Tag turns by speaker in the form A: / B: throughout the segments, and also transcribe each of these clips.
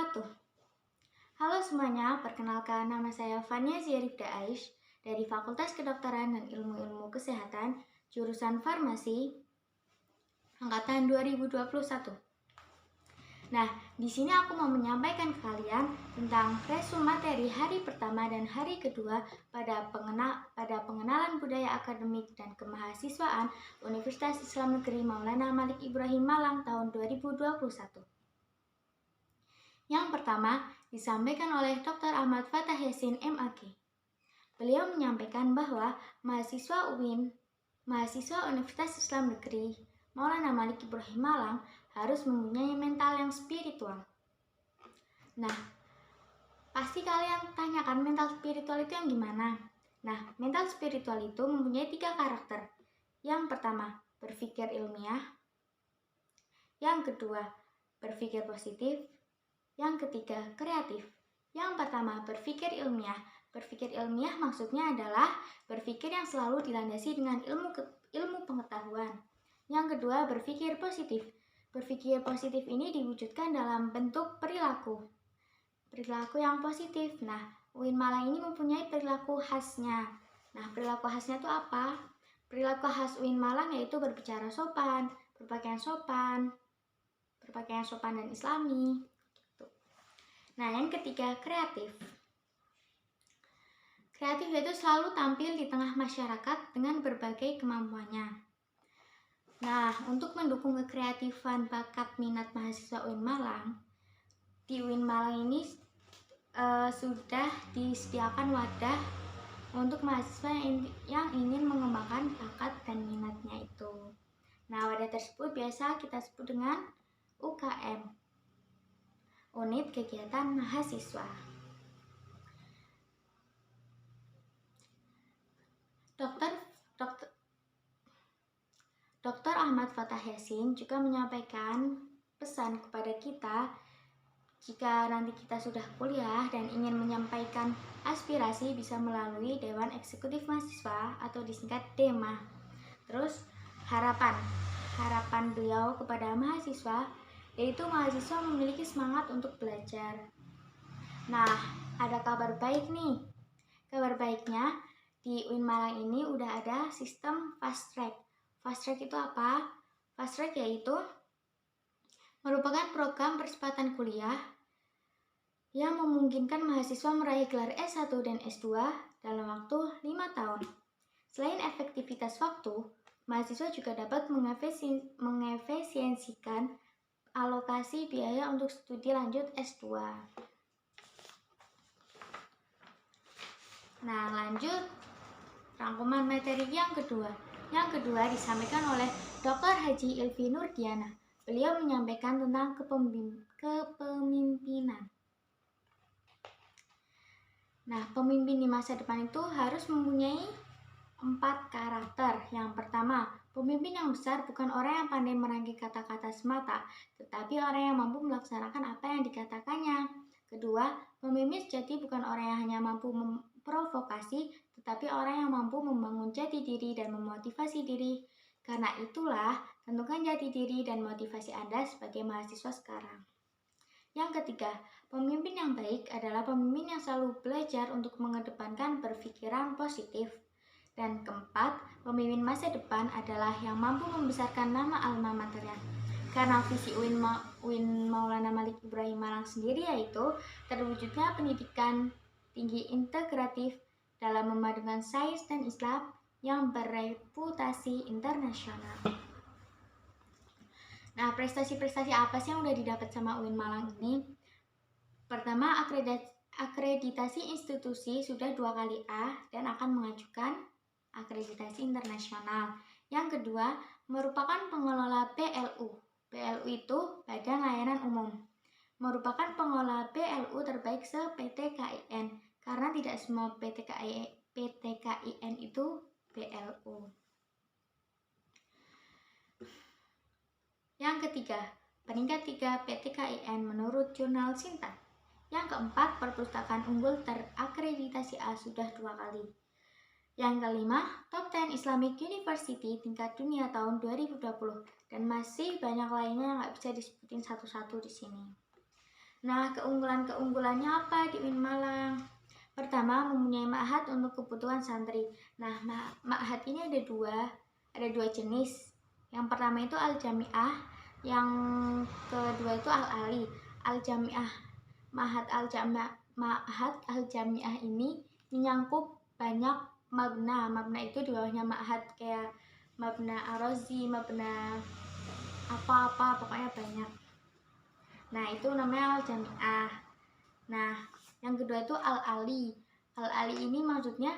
A: wabarakatuh. Halo semuanya, perkenalkan nama saya Fania Ziyarifda Aish dari Fakultas Kedokteran dan Ilmu-Ilmu Kesehatan, jurusan Farmasi, angkatan 2021. Nah, di sini aku mau menyampaikan ke kalian tentang resume materi hari pertama dan hari kedua pada pengenalan budaya akademik dan kemahasiswaan Universitas Islam Negeri Maulana Malik Ibrahim Malang tahun 2021. Yang pertama disampaikan oleh Dr. Ahmad Fatah Yasin MAG. Beliau menyampaikan bahwa mahasiswa Universitas Islam Negeri Maulana Malik Ibrahim Malang harus mempunyai mental yang spiritual. Nah, pasti kalian tanyakan mental spiritual itu yang gimana? Nah, mental spiritual itu mempunyai 3 karakter. Yang pertama, berpikir ilmiah. Yang kedua, berpikir positif. Yang ketiga, kreatif. Yang pertama, berpikir ilmiah. Berpikir ilmiah maksudnya adalah berpikir yang selalu dilandasi dengan ilmu pengetahuan. Yang kedua, berpikir positif. Berpikir positif ini diwujudkan dalam bentuk perilaku. Perilaku yang positif. Nah, UIN Malang ini mempunyai perilaku khasnya. Nah, perilaku khasnya itu apa? Perilaku khas UIN Malang yaitu berbicara sopan, berpakaian sopan dan islami. Nah, yang ketiga, kreatif. Kreatif yaitu selalu tampil di tengah masyarakat dengan berbagai kemampuannya. Nah, untuk mendukung kekreatifan bakat minat mahasiswa UIN Malang, di UIN Malang ini sudah disediakan wadah untuk mahasiswa yang ingin mengembangkan bakat dan minatnya itu. Nah, wadah tersebut biasa kita sebut dengan UKM, Unit Kegiatan Mahasiswa. Dr. Ahmad Fatah Yasin juga menyampaikan pesan kepada kita jika nanti kita sudah kuliah dan ingin menyampaikan aspirasi bisa melalui Dewan Eksekutif Mahasiswa atau disingkat DEMA. Terus harapan beliau kepada mahasiswa yaitu mahasiswa memiliki semangat untuk belajar. Nah, ada kabar baik nih. Kabar baiknya di UIN Malang ini udah ada sistem fast track. Fast track itu apa? Fast track yaitu merupakan program percepatan kuliah yang memungkinkan mahasiswa meraih gelar S1 dan S2 dalam waktu 5 tahun. Selain efektivitas waktu, mahasiswa juga dapat mengefisiensikan alokasi biaya untuk studi lanjut S2. Nah, lanjut rangkuman materi yang kedua. Yang kedua disampaikan oleh Dr. Haji Ilvi Nurdiana. Beliau menyampaikan tentang kepemimpinan. Nah, pemimpin di masa depan itu harus mempunyai 4 karakter. Yang pertama, pemimpin yang besar bukan orang yang pandai merangkai kata-kata semata, tetapi orang yang mampu melaksanakan apa yang dikatakannya. Kedua, pemimpin sejati bukan orang yang hanya mampu memprovokasi, tetapi orang yang mampu membangun jati diri dan memotivasi diri. Karena itulah, tentukan jati diri dan motivasi Anda sebagai mahasiswa sekarang. Yang ketiga, pemimpin yang baik adalah pemimpin yang selalu belajar untuk mengedepankan berpikiran positif. Dan keempat, pemimpin masa depan adalah yang mampu membesarkan nama alma maternya. Karena visi UIN Maulana Malik Ibrahim Malang sendiri yaitu terwujudnya pendidikan tinggi integratif dalam memadukan sains dan Islam yang bereputasi internasional. Nah, prestasi-prestasi apa sih yang udah didapat sama UIN Malang ini? Pertama, akreditasi institusi sudah 2 kali A dan akan mengajukan akreditasi internasional. Yang kedua, merupakan pengelola BLU. BLU itu Badan Layanan Umum. Merupakan pengelola BLU terbaik se-PTKIN karena tidak semua PTKIN itu BLU. Yang ketiga, peringkat 3 PTKIN menurut Jurnal Sinta. Yang keempat, perpustakaan unggul terakreditasi A sudah 2 kali. Yang kelima, Top 10 Islamic University tingkat dunia tahun 2020 dan masih banyak lainnya yang nggak bisa disebutin satu-satu di sini. Nah, keunggulannya apa di UIN Malang? Pertama, mempunyai ma'had untuk kebutuhan santri. Nah, ma'had ini ada dua jenis. Yang pertama itu Al-Jami'ah, yang kedua itu Al-Ali. Al-Jami'ah, ma'had Al-Jami'ah ini menyangkup banyak mabna. Mabna itu di bawahnya ma'had, kayak mabna Ar-Razi, mabna apa-apa, pokoknya banyak. Nah, itu namanya Al-Jami'ah. Nah, yang kedua itu Al-Ali. Al-Ali ini maksudnya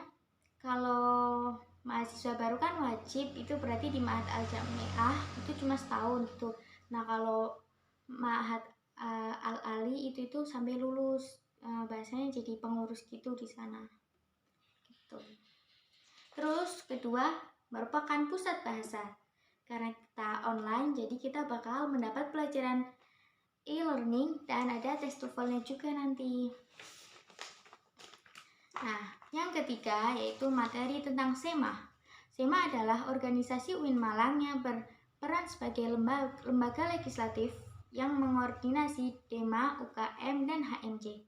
A: kalau mahasiswa baru kan wajib, itu berarti di Ma'had Al-Jami'ah itu cuma setahun gitu. Nah, kalau Ma'had Al-Ali itu sampai lulus, bahasanya jadi pengurus gitu di sana. Gitu. Terus kedua, merupakan pusat bahasa. Karena kita online, jadi kita bakal mendapat pelajaran e-learning dan ada tes TOEFL-nya juga nanti. Nah, yang ketiga yaitu materi tentang SEMA. SEMA adalah organisasi UIN Malang yang berperan sebagai lembaga legislatif yang mengordinasi DEMA, UKM, dan HMJ.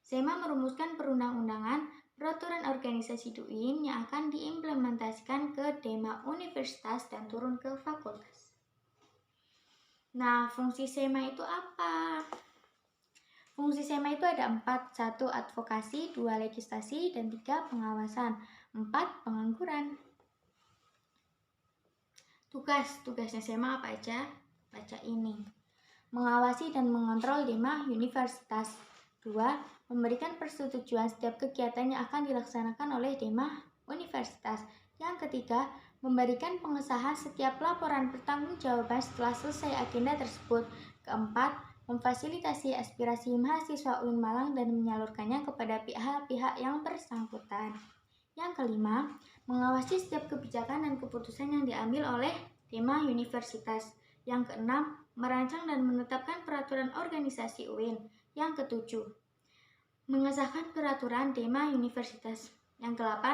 A: SEMA merumuskan perundang-undangan peraturan organisasi UIN yang akan diimplementasikan ke DEMA universitas dan turun ke fakultas. Nah, fungsi SEMA itu apa? Fungsi SEMA itu ada 4. 1. Advokasi, 2. Legislasi, dan 3. Pengawasan. 4. Pengangguran. Tugasnya SEMA apa aja? Baca ini. Mengawasi dan mengontrol DEMA universitas. 2. Memberikan persetujuan setiap kegiatan yang akan dilaksanakan oleh DEMA universitas. Yang ketiga, memberikan pengesahan setiap laporan pertanggungjawaban setelah selesai agenda tersebut. Keempat, memfasilitasi aspirasi mahasiswa UIN Malang dan menyalurkannya kepada pihak-pihak yang bersangkutan. Yang kelima, mengawasi setiap kebijakan dan keputusan yang diambil oleh DEMA universitas. Yang keenam, merancang dan menetapkan peraturan organisasi UIN. Yang ketujuh, mengesahkan peraturan DEMA universitas. Yang ke-8,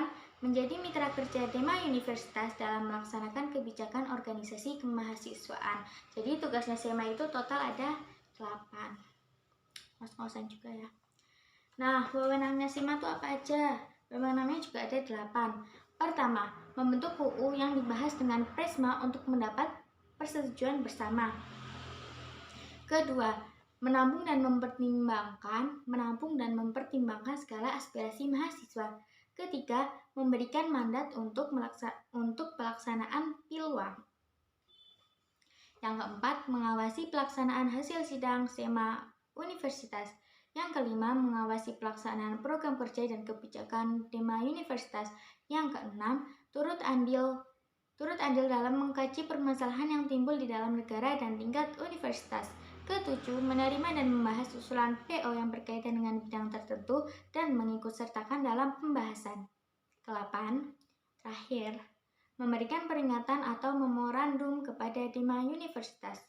A: menjadi mitra kerja DEMA universitas dalam melaksanakan kebijakan organisasi kemahasiswaan. Jadi tugasnya SEMA itu total ada 8. Ngos-ngosan juga ya. Nah, wewenangnya SEMA itu apa aja? Wewenangnya juga ada 8. Pertama, membentuk UU yang dibahas dengan Presma untuk mendapat persetujuan bersama. Kedua, menampung dan mempertimbangkan segala aspirasi mahasiswa. Ketiga, memberikan mandat untuk pelaksanaan pilwang. Yang keempat, mengawasi pelaksanaan hasil sidang SEMA universitas. Yang kelima, mengawasi pelaksanaan program kerja dan kebijakan DEMA universitas. Yang keenam, turut andil dalam mengkaji permasalahan yang timbul di dalam negara dan tingkat universitas. Ketujuh, menerima dan membahas usulan PO yang berkaitan dengan bidang tertentu dan mengikutsertakan dalam pembahasan. Ke-8, terakhir, memberikan peringatan atau memorandum kepada DEMA universitas.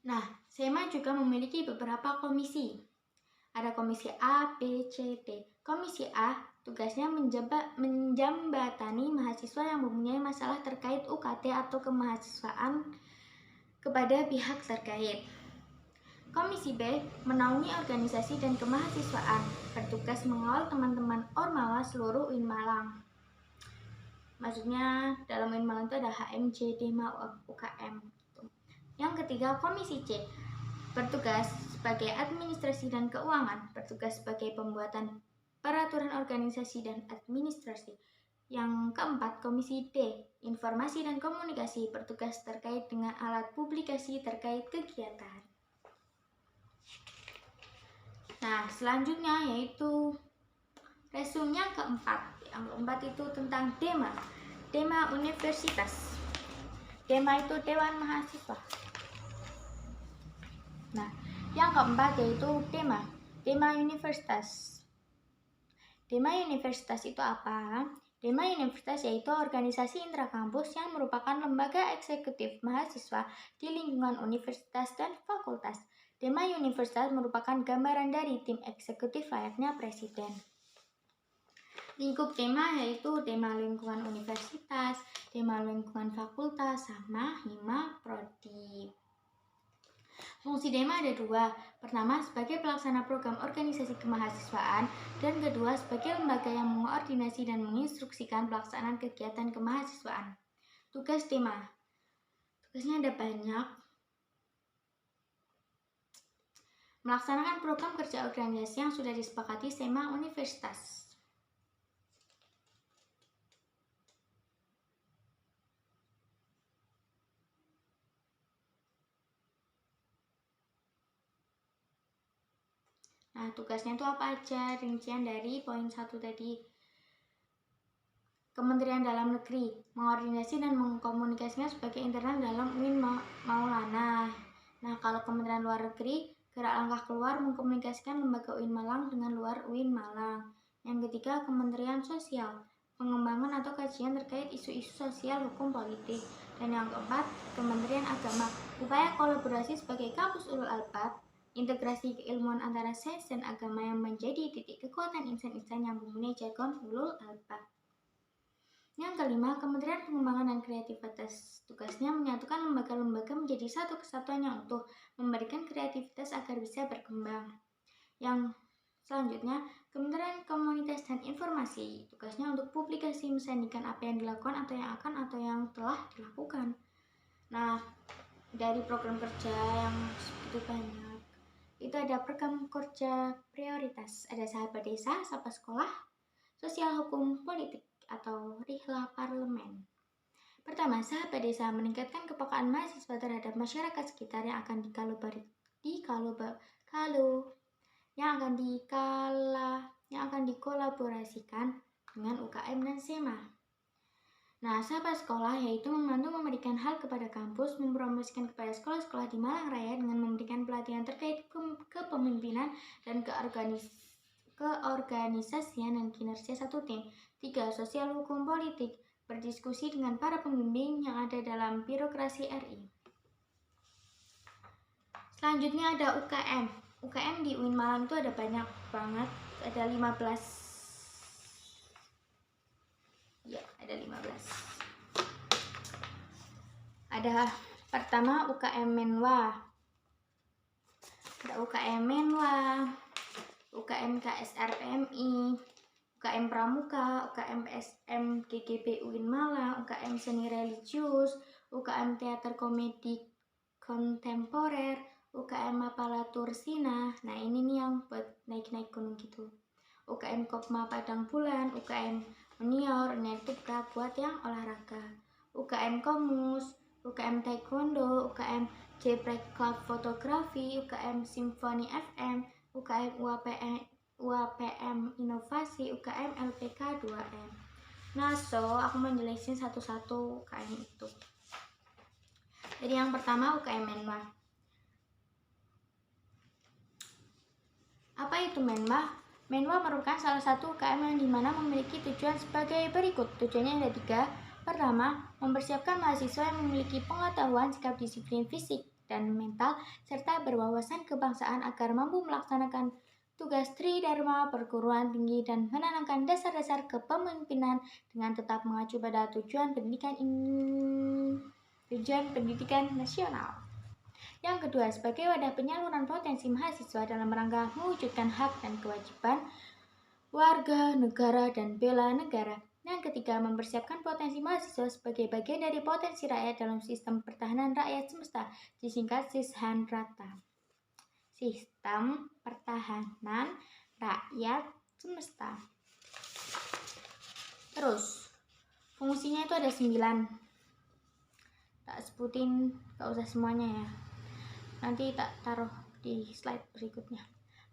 A: Nah, SEMA juga memiliki beberapa komisi. Ada komisi A, B, C, D. Komisi A tugasnya menjembatani mahasiswa yang mempunyai masalah terkait UKT atau kemahasiswaan kepada pihak terkait. Komisi B menaungi organisasi dan kemahasiswaan, bertugas mengawal teman-teman Ormawa seluruh UIN Malang. Maksudnya dalam UIN Malang itu ada HMJ, DEMA, UKM. Yang ketiga, Komisi C bertugas sebagai administrasi dan keuangan, bertugas sebagai pembuatan peraturan organisasi dan administrasi. Yang keempat, Komisi D, informasi dan komunikasi, bertugas terkait dengan alat publikasi terkait kegiatan. Nah, selanjutnya yaitu resume yang keempat. Yang keempat itu tentang DEMA universitas. DEMA itu Dewan Mahasiswa. Nah, yang keempat yaitu DEMA universitas. DEMA universitas itu apa? DEMA universitas yaitu organisasi intrakampus yang merupakan lembaga eksekutif mahasiswa di lingkungan universitas dan fakultas. DEMA universitas merupakan gambaran dari tim eksekutif layaknya presiden. Lingkup DEMA yaitu DEMA lingkungan universitas, DEMA lingkungan fakultas, sama HIMA prodi. Fungsi DEMA ada dua. Pertama, sebagai pelaksana program organisasi kemahasiswaan, dan kedua, sebagai lembaga yang mengoordinasi dan menginstruksikan pelaksanaan kegiatan kemahasiswaan. Tugas DEMA. Tugasnya ada banyak. Melaksanakan program kerja organisasi yang sudah disepakati SEMA Universitas. Nah, tugasnya itu apa aja? Rincian dari poin 1 tadi. Kementerian Dalam Negeri mengordinasi dan mengkomunikasikan sebagai internal dalam UIN Maulana. Nah, kalau Kementerian Luar Negeri gerak langkah keluar mengkomunikasikan lembaga UIN Malang dengan luar UIN Malang. Yang ketiga, Kementerian Sosial pengembangan atau kajian terkait isu-isu sosial, hukum, politik. Dan yang keempat, Kementerian Agama upaya kolaborasi sebagai kampus ulul albab, integrasi keilmuan antara sains dan agama yang menjadi titik kekuatan insan-insan yang mempunyai jargon ulul albab. Yang kelima, Kementerian Pengembangan dan Kreativitas. Tugasnya menyatukan lembaga-lembaga menjadi satu kesatuan yang utuh, memberikan kreativitas agar bisa berkembang. Yang selanjutnya, Kementerian Komunikasi dan Informasi. Tugasnya untuk publikasi mensandingkan apa yang dilakukan atau yang akan atau yang telah dilakukan. Nah, dari program kerja yang segitu banyak, itu ada program kerja prioritas. Ada Sahabat Desa, Sapa Sekolah, Sosial Hukum Politik, atau Rihla Parlemen. Pertama, Sahabat Desa meningkatkan kepekaan mahasiswa terhadap masyarakat sekitar yang akan dikolaborasikan dengan UKM dan SEMA. Nah, Sahabat Sekolah yaitu membantu memberikan hal kepada kampus, mempromosikan kepada sekolah-sekolah di Malang Raya dengan memberikan pelatihan terkait kepemimpinan dan keorganisasian dan kinerja satu tim. 3. Sosial Hukum Politik, berdiskusi dengan para pembimbing yang ada dalam birokrasi RI. Selanjutnya ada UKM. UKM di UIN Malang itu ada banyak banget, ada 15. Ya, ada 15. Ada pertama UKM Menwa. Ada UKM Menwa, UKM KSRPMI, UKM Pramuka, UKM PSM GGP UIN Malang, UKM Seni Religius, UKM Teater Komedi Kontemporer, UKM Mapalatur Sina. Nah, ini nih yang buat naik-naik gunung gitu. UKM Kopma Padang Bulan, UKM Menior, ini itu buat yang olahraga. UKM Komus, UKM Taekwondo, UKM Jeprek Club Fotografi, UKM Simfoni FM, UKM UAPM Inovasi, UKM LPK 2M. Nah, aku menjelasin satu-satu UKM itu. Jadi yang pertama UKM Menwa. Apa itu Menwa? Menwa merupakan salah satu UKM yang dimana memiliki tujuan sebagai berikut. Tujuannya ada 3. Pertama, mempersiapkan mahasiswa yang memiliki pengetahuan sikap disiplin fisik dan mental serta berwawasan kebangsaan agar mampu melaksanakan tugas Tridharma perguruan tinggi dan menanamkan dasar-dasar kepemimpinan dengan tetap mengacu pada tujuan pendidikan nasional. Yang kedua, sebagai wadah penyaluran potensi mahasiswa dalam rangka mewujudkan hak dan kewajiban warga negara dan bela negara. Yang ketiga, mempersiapkan potensi mahasiswa sebagai bagian dari potensi rakyat dalam sistem pertahanan rakyat semesta, disingkat SISHANRATA. Sistem Pertahanan Rakyat Semesta. Terus, fungsinya itu ada 9. Tak sebutin, gak usah semuanya ya. Nanti tak taruh di slide berikutnya.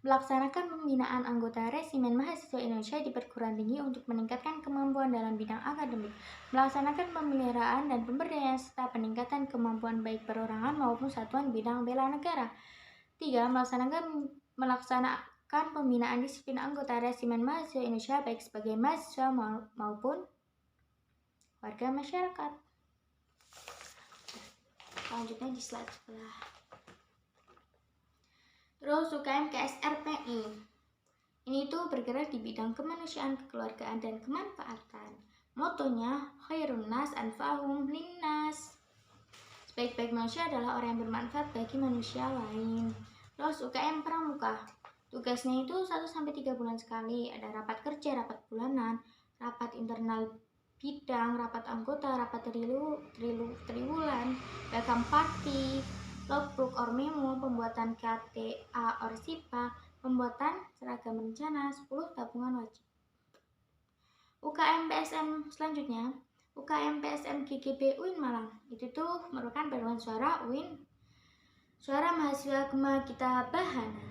A: Melaksanakan pembinaan anggota Resimen Mahasiswa Indonesia di perguruan tinggi untuk meningkatkan kemampuan dalam bidang akademik. Melaksanakan pemeliharaan dan pemberdayaan serta peningkatan kemampuan baik perorangan maupun satuan bidang bela negara. 3. Melaksanakan pembinaan disiplin anggota Resimen Mahasiswa Indonesia baik sebagai mahasiswa maupun warga masyarakat. Selanjutnya di slide sebelah. Terus UKM KSRPI. Ini tuh bergerak di bidang kemanusiaan, kekeluargaan, dan kemanfaatan. Motonya Khairun Nas Anfa'uhum Linnas. Sebaik-baik manusia adalah orang yang bermanfaat bagi manusia lain. Terus UKM Pramuka, tugasnya itu 1-3 bulan sekali. Ada rapat kerja, rapat bulanan, rapat internal bidang, rapat anggota, rapat triwulan, welcome party, logbook or memo, pembuatan KTA or SIPA, pembuatan seragam rencana, 10 tabungan wajib. UKM PSM selanjutnya, UKM PSM GGB UIN Malang. Itu tuh merupakan paduan suara UIN, suara mahasiswa Gema Gita Bahana.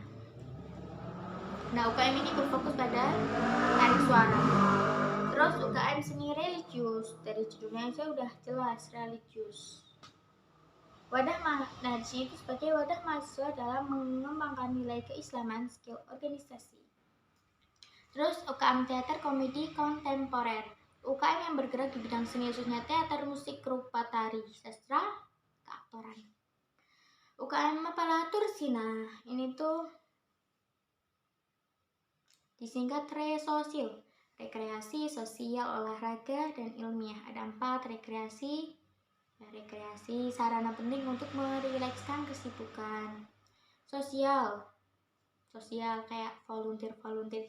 A: Nah, UKM ini berfokus pada tarik suara. Terus UKM seni religius, dari judulnya aja udah jelas religius. Nah, di sini itu sebagai wadah mahasiswa dalam mengembangkan nilai keislaman, skill organisasi. Terus UKM teater komedi kontemporer, UKM yang bergerak di bidang seni khususnya teater, musik, rupa, tari, sastra, keaktoran. UKM Apalatur Sina, ini tuh disingkat resosil, rekreasi, sosial, olahraga, dan ilmiah. Ada 4, rekreasi, sarana penting untuk merilekskan kesibukan. Sosial kayak volunteer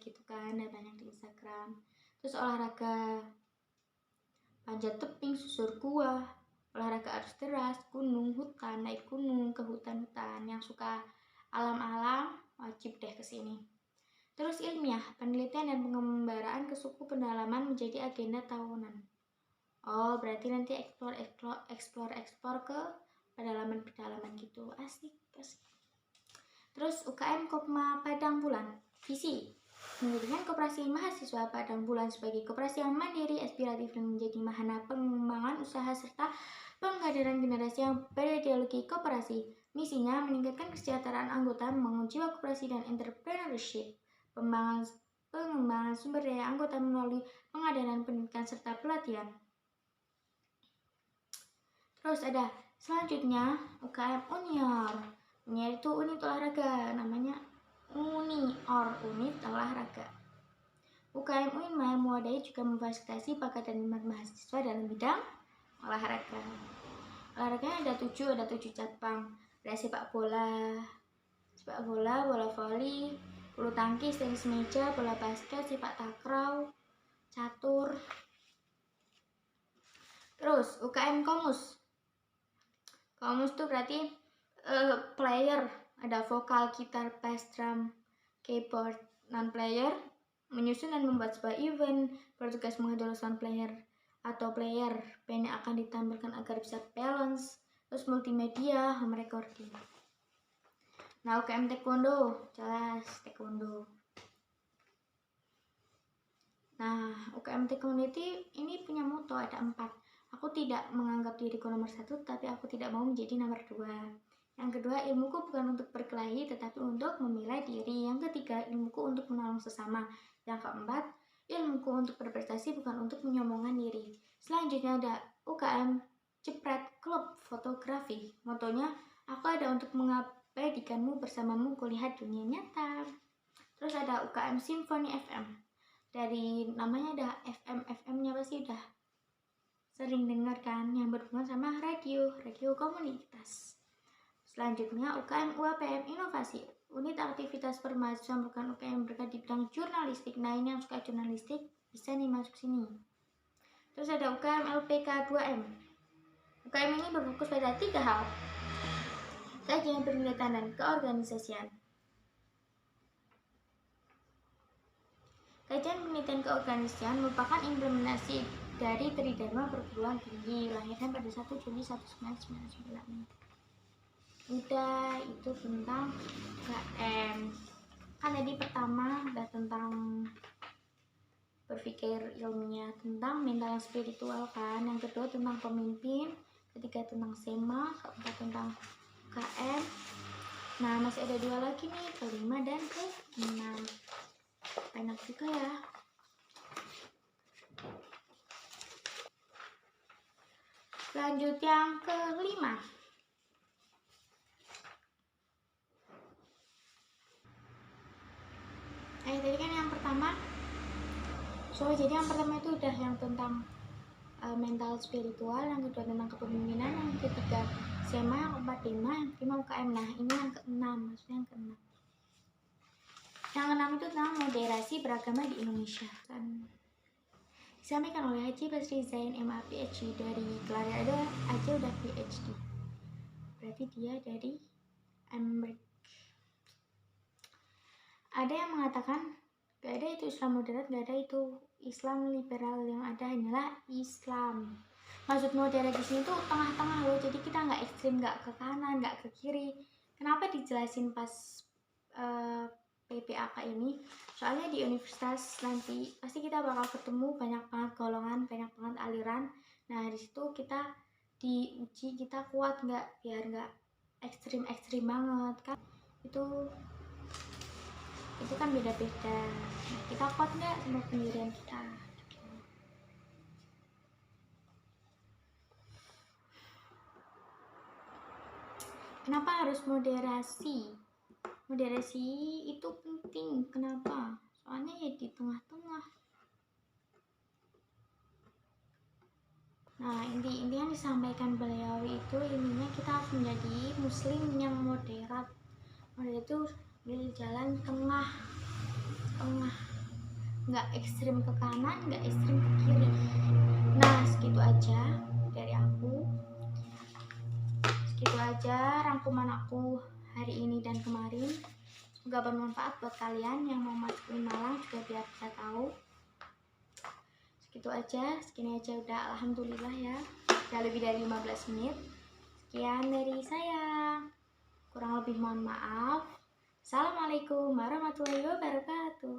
A: gitu kan, ada banyak di Instagram. Terus olahraga, panjat tebing, susur gua, olahraga arus deras, gunung, hutan, naik gunung ke hutan-hutan. Yang suka alam-alam wajib deh kesini. Terus ilmiah, penelitian dan pengembaraan ke suku pedalaman menjadi agenda tahunan. Oh, berarti nanti explore ke pedalaman gitu. Asik. Terus UKM Kopma Padang Bulan, visi mendirikan koperasi mahasiswa Padang Bulan sebagai koperasi yang mandiri, aspiratif, dan menjadi wahana pengembangan usaha serta penghadiran generasi yang berideologi koperasi. Misinya meningkatkan kesejahteraan anggota, membangun jiwa koperasi dan entrepreneurship, pengembangan sumber daya anggota melalui pengadaan pendidikan serta pelatihan. Terus ada selanjutnya UKM Unior. Unior itu unit olahraga, namanya unit olahraga. UKM UIN mewadahi juga memfasilitasi bakat dan minat mahasiswa dalam bidang olahraga. Olahraganya ada 7 cabang. Ada sepak bola, bola voli, bulu tangkis, tenis meja, bola basket, sepak takraw, catur. Terus UKM Komus. Komus tuh berarti player, ada vokal, gitar, bass, drum, keyboard. Non-player menyusun dan membuat sebuah event, bertugas mengatur sound player atau player band yang akan ditampilkan agar bisa balance. Terus multimedia, home recording. Nah, UKM Taekwondo, jelas Taekwondo. Nah, UKM Taekwondo ini punya moto, ada 4. Aku tidak menganggap diriku nomor 1, tapi aku tidak mau menjadi nomor 2. Yang kedua, ilmuku bukan untuk berkelahi, tetapi untuk membela diri. Yang ketiga, ilmuku untuk menolong sesama. Yang keempat, ilmuku untuk berprestasi, bukan untuk menyombongkan diri. Selanjutnya ada UKM Jepret Klub Fotografi. Motonya, aku ada untuk mengabadikanmu bersamamu kulihat dunia nyata. Terus ada UKM Simfoni FM. Dari namanya ada FM-nya pasti udah sering dengar kan, yang berhubungan sama radio komunitas. Selanjutnya UKM UAPM Inovasi, unit aktivitas permahasiswaan merupakan UKM bergerak di bidang jurnalistik. Nah, ini yang suka jurnalistik bisa nih masuk sini. Terus ada UKM LPK 2M. UKM ini berfokus pada 3 hal: kajian, penelitian, dan keorganisasian. Kajian, penelitian, keorganisasian merupakan implementasi dari Tridharma Perguruan Tinggi, lahirnya pada 1 Juli 1999. Udah itu tentang KM. Kan tadi pertama udah tentang berpikir ilmiah, tentang mental yang spiritual kan. Yang kedua tentang pemimpin, ketiga tentang SEMA, keempat tentang KM. Nah, masih ada 2 lagi nih, kelima dan ke-6. Banyak juga ya. Lanjut yang ke-5. Tadi kan yang pertama. Jadi yang pertama itu udah yang tentang mental spiritual, yang kedua tentang kepemimpinan, yang ketiga SEMA, yang keempat DEMA, yang kelima UKM. Nah ini yang keenam, maksudnya yang keenam. Yang keenam itu tentang moderasi beragama di Indonesia. Disampaikan oleh Haji Basri Zain MA PhD dari keluarga ada aja udah PhD. Berarti dia dari Amerika. Ada yang mengatakan gak ada itu Islam moderat, gak ada itu Islam liberal, yang ada hanyalah Islam. Maksud moderat di sini tuh tengah-tengah loh, jadi kita nggak ekstrim, nggak ke kanan, nggak ke kiri. Kenapa dijelasin pas PPAK ini? Soalnya di universitas nanti pasti kita bakal ketemu banyak banget golongan, banyak banget aliran. Nah di situ kita diuji kita kuat nggak, biar nggak ekstrim banget kan. Itu kan beda-beda. Nah, kita kuat nggak sama pendirian kita? Kenapa harus moderasi? Moderasi itu penting. Kenapa? Soalnya ya di tengah-tengah. Nah, intinya disampaikan beliau itu intinya kita harus menjadi muslim yang moderat. Moderat itu di jalan tengah, nggak ekstrim ke kanan, nggak ekstrim ke kiri. Nah, segitu aja dari aku. Segitu aja rangkuman aku hari ini dan kemarin. Semoga bermanfaat buat kalian yang mau masukin Malang juga biar bisa tahu. Segitu aja, segini aja udah alhamdulillah ya. Udah lebih dari 15 menit. Sekian dari saya. Kurang lebih mohon maaf. Assalamualaikum warahmatullahi wabarakatuh.